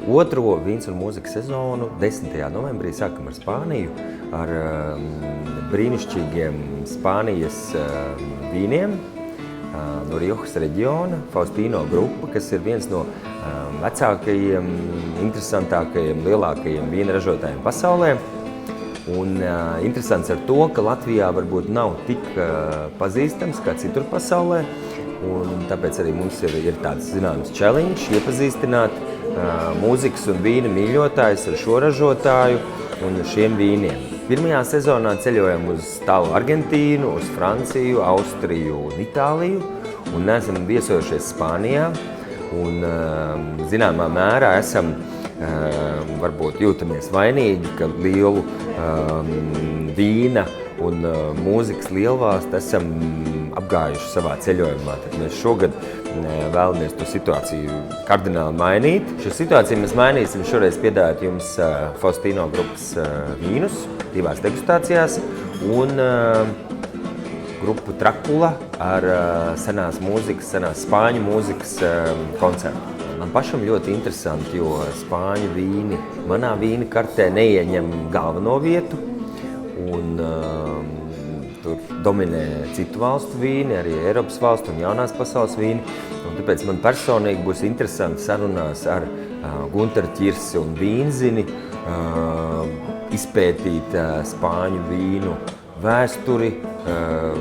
Otro vīns un mūzikas sezonu 10. novembrī sākam ar Spāniju, ar brīnišķīgiem Spānijas vīniem no Riojas reģiona, Faustino grupa, kas ir viens no vecākajiem, interesantākajiem, lielākajiem vīna ražotājiem pasaulē. Un interesants ar to, ka Latvijā varbūt nav tik pazīstams kā citur pasaulē, un tāpēc arī mums ir tāds zināms challenge iepazīstināt mūzikas un vīna mīļotājus ar šo ražotāju un šiem vīniem. Pirmajā sezonā ceļojam uz tālu Argentīnu, uz Franciju, Austriju un Itāliju, un neesam viesojušies Spānijā. Un zināmā mērā esam varbūt jūtamies vainīgi, ka lielu vīna un mūzikas lielvalsti esam apgājuši savā ceļojumā. Tad mēs šogad vēlamies to situāciju kardināli mainīt. Šo situāciju mēs mainīsim šoreiz piedāvāt jums Faustino grupas vīnus divās degustācijās un grupu Trakula ar senās spāņu mūzikas koncertu. Man pašam ļoti interesanti, jo spāņu vīni manā vīna kartē neieņem galveno vietu, un tur dominē citu valstu vīni, arī Eiropas valstu un jaunās pasaules vīni. Un tāpēc man personīgi būs interesanti sarunās ar Gunteru Ķirsi un Vīnzini izpētīt spāņu vīnu vēsturi,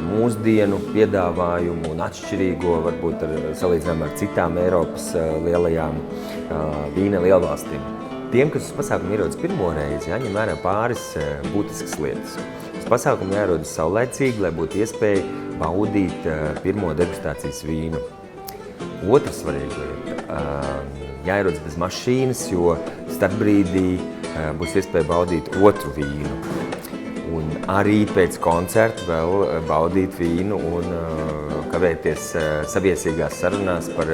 mūsdienu piedāvājumu un atšķirīgo, varbūt salīdzinājumā ar citām Eiropas lielajām vīna lielvalstīm. Tiem, kas uz pasākumu ierodas pirmo reizi, jāņem vērā pāris būtiskas lietas. Uz pasākumu jāierodas saulaicīgi, lai būtu iespēja baudīt pirmo degustācijas vīnu. Otra svarīga lieta – jāierodas bez mašīnas, jo starpbrīdī būs iespēja baudīt otru vīnu. Un arī pēc koncerta vēl baudīt vīnu un kavēties saviesīgās sarunās par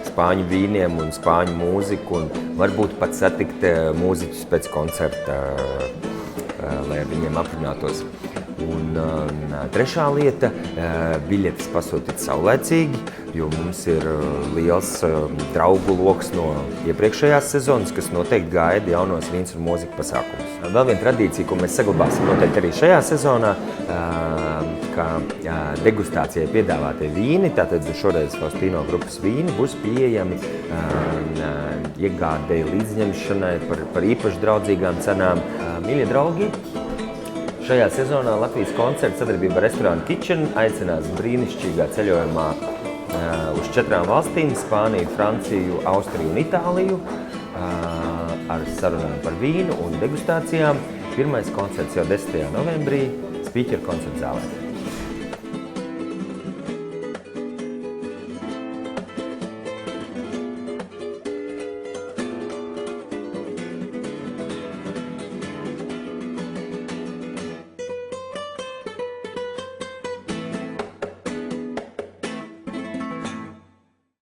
spāņu vīniem un spāņu mūziku un varbūt pat satikt mūziķus pēc koncerta, lai ar viņiem aprunātos. Un trešā lieta – biļetes pasūtīt saulaicīgi, jo mums ir liels draugu loks no iepriekšējās sezonas, kas noteikti gaida jaunos vīns un mūzika pasākumus. Vēl viena tradīcija, ko mēs saglabāsim noteikti arī šajā sezonā, ka degustācijai piedāvātie vīni, tātad šoreiz Faustino grupas vīni, būs pieejami iegādēji līdzņemšanai par īpaši draudzīgām cenām. Mīļie draugi! Šajā sezonā Latvijas koncerts sadarbībā ar restorānu Kitchen aicinās brīnišķīgā ceļojumā uz 4 valstīm – Spāniju, Franciju, Austriju un Itāliju ar sarunām par vīnu un degustācijām. Pirmais koncerts jau 10. novembrī Spīķeru koncerta zālē.